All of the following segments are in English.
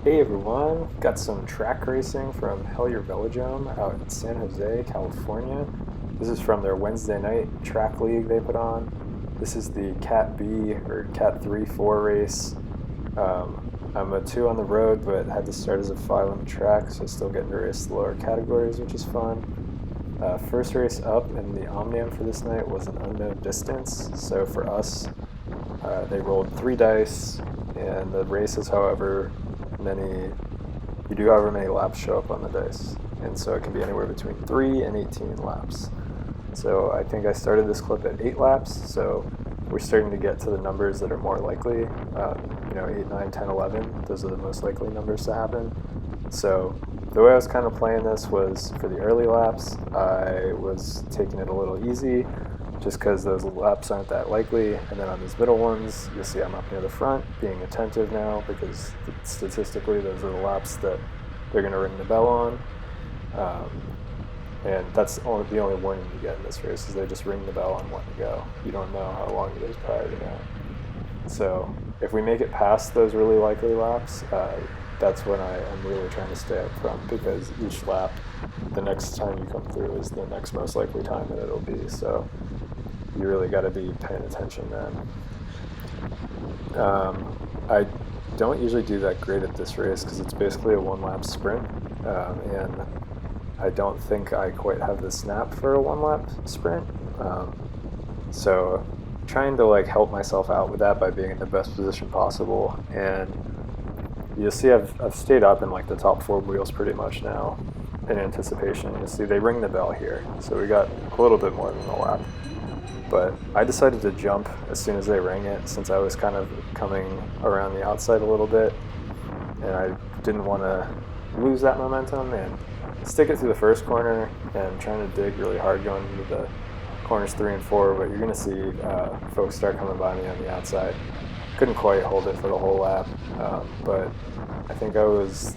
Hey everyone, got some track racing from Hellyer Velodrome out in San Jose, California. This is from their Wednesday night track league they put on. This is the Cat B or Cat 3-4 race. I'm a 2 on the road, but had to start as a 5 on the track, so still getting to race the lower categories, which is fun. First race up in the omnium for this night was an unknown distance, so for us, they rolled 3 dice, and the races, however many laps show up on the dice, and so it can be anywhere between 3 and 18 laps. So I think I started this clip at 8 laps, so we're starting to get to the numbers that are more likely. 8, 9, 10, 11, those are the most likely numbers to happen. So the way I was kind of playing this was for the early laps, I was taking it a little easy, just because those laps aren't that likely. And then on these middle ones, you'll see I'm up near the front, being attentive now, because statistically those are the laps that they're going to ring the bell on. And that's the only warning you get in this race, is they just ring the bell on when to go. You don't know how long it is prior to that. So if we make it past those really likely laps, that's when I am really trying to stay up front, because each lap, the next time you come through is the next most likely time that it'll be. So you really got to be paying attention then. I don't usually do that great at this race because it's basically a 1-lap sprint, and I don't think I quite have the snap for a 1-lap sprint. So trying to help myself out with that by being in the best position possible. And you'll see I've stayed up in the top 4 wheels pretty much now in anticipation. You'll see they ring the bell here, so we got a little bit more than a lap. But I decided to jump as soon as they rang it, since I was kind of coming around the outside a little bit, and I didn't want to lose that momentum and stick it through the first corner and trying to dig really hard going into the corners 3 and 4. But you're going to see folks start coming by me on the outside. Couldn't quite hold it for the whole lap, but I think I was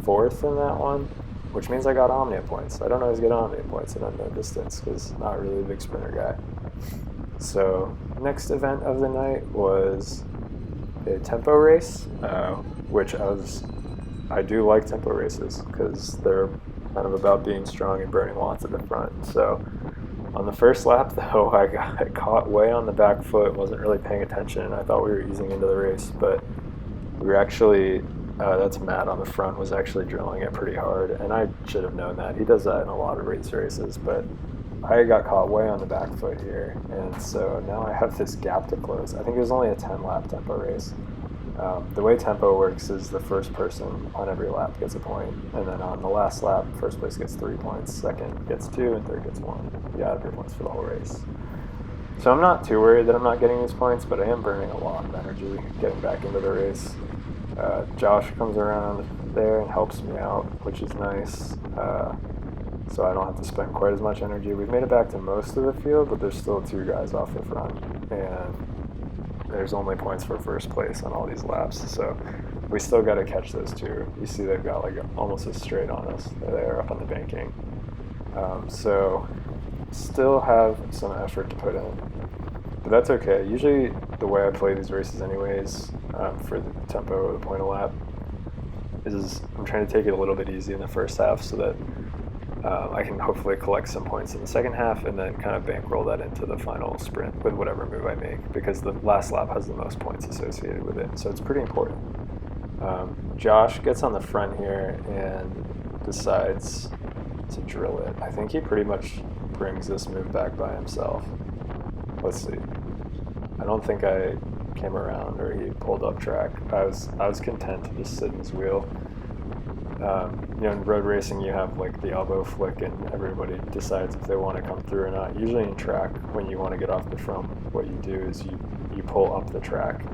4th in that one, which means I got omnium points. I don't always get omnium points in unknown distance because I'm not really a big sprinter guy. So next event of the night was a tempo race, which I do like tempo races because they're kind of about being strong and burning watts at the front. So on the first lap, though, I got caught way on the back foot, wasn't really paying attention, and I thought we were easing into the race, but we were actually, that's Matt on the front, was actually drilling it pretty hard, and I should have known that. He does that in a lot of races, but I got caught way on the back foot here, and so now I have this gap to close. I think it was only a 10-lap tempo race. The way tempo works is the first person on every lap gets a point, and then on the last lap, first place gets 3 points, second gets 2, and third gets 1. You add up your points for the whole race. So I'm not too worried that I'm not getting these points, but I am burning a lot of energy getting back into the race. Josh comes around there and helps me out, which is nice, so I don't have to spend quite as much energy. We've made it back to most of the field, but there's still 2 guys off the front, and there's only points for first place on all these laps, so we still got to catch those 2. You see they've got almost a straight on us. They're up on the banking. So still have some effort to put in, but that's okay. Usually the way I play these races anyways, for the tempo or the point a lap, is I'm trying to take it a little bit easy in the first half so that I can hopefully collect some points in the second half and then kind of bankroll that into the final sprint with whatever move I make, because the last lap has the most points associated with it, so it's pretty important. Josh gets on the front here and decides to drill it. I think he pretty much brings this move back by himself. Let's see. I don't think I came around or he pulled up track. I was content to just sit in his wheel. In road racing you have the elbow flick and everybody decides if they want to come through or not. Usually in track, when you want to get off the front, what you do is you pull up the track,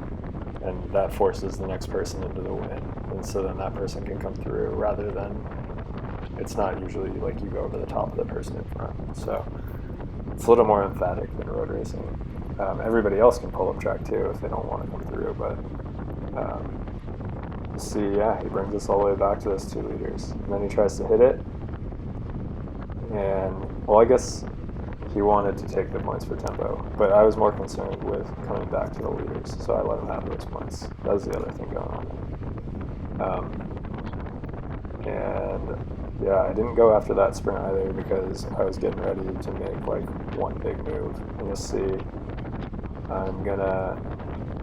and that forces the next person into the win, and so then that person can come through, rather than, it's not usually you go over the top of the person in front. So it's a little more emphatic than road racing. Everybody else can pull up track too if they don't want to come through, but see, yeah, he brings us all the way back to those 2 leaders, and then he tries to hit it, and well, I guess he wanted to take the points for tempo, but I was more concerned with coming back to the leaders, so I let him have those points. That was the other thing going on. And yeah, I didn't go after that sprint either because I was getting ready to make like one big move. And you'll see I'm gonna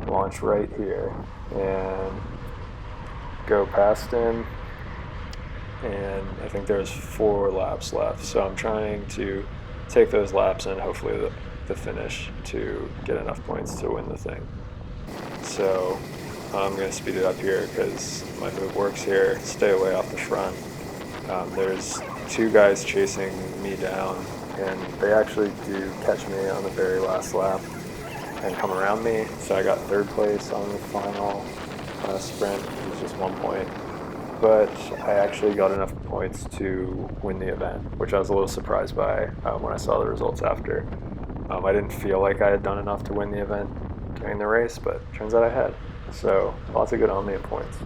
launch right here and go past him, and I think there's 4 laps left, so I'm trying to take those laps and hopefully the finish to get enough points to win the thing. So I'm going to speed it up here because my move works here. Stay away off the front. There's 2 guys chasing me down, and they actually do catch me on the very last lap and come around me. So I got 3rd place on the final sprint, which was just 1 point. But I actually got enough points to win the event, which I was a little surprised by when I saw the results after. I didn't feel like I had done enough to win the event during the race, but turns out I had. So lots of good omnium points.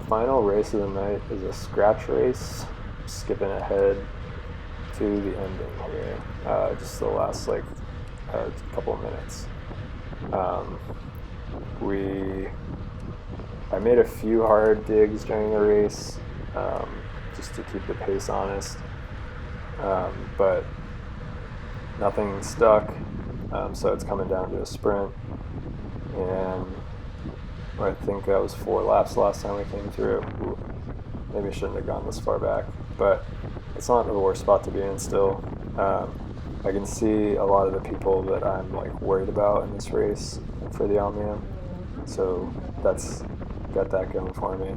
Final race of the night is a scratch race, skipping ahead to the ending here, just the last couple of minutes. I made a few hard digs during the race, just to keep the pace honest, but nothing stuck, so it's coming down to a sprint, and I think that was 4 laps last time we came through. Ooh, maybe I shouldn't have gone this far back, but it's not the worst spot to be in still. I can see a lot of the people that I'm like worried about in this race for the omnium, so that's got that going for me.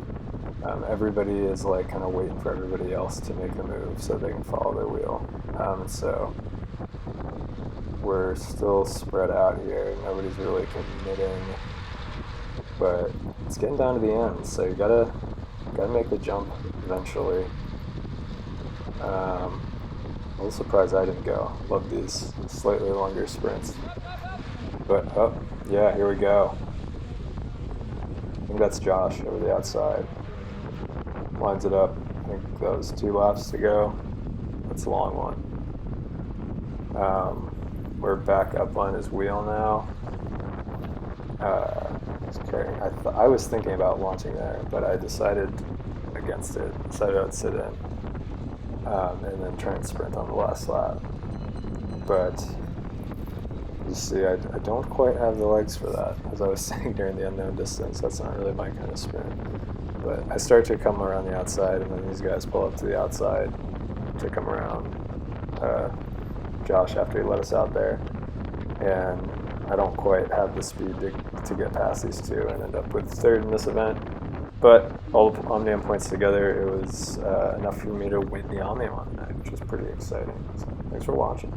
Everybody is like kind of waiting for everybody else to make the move so they can follow their wheel. So we're still spread out here. Nobody's really committing, but it's getting down to the end. So you gotta make the jump eventually. I'm a little surprised I didn't go. Love these slightly longer sprints. But oh yeah, here we go. I think that's Josh over the outside. Lines it up. I think that was 2 laps to go. That's a long one. We're back up on his wheel now. I was thinking about launching there, but I decided against it. Decided I'd sit in and then try and sprint on the last lap. But you see, I don't quite have the legs for that. As I was saying during the unknown distance, that's not really my kind of sprint. But I start to come around the outside, and then these guys pull up to the outside to come around Josh after he let us out there. And I don't quite have the speed to get past these 2 and end up with 3rd in this event. But all the omnium points together, it was enough for me to win the omnium on the night, which was pretty exciting. So thanks for watching.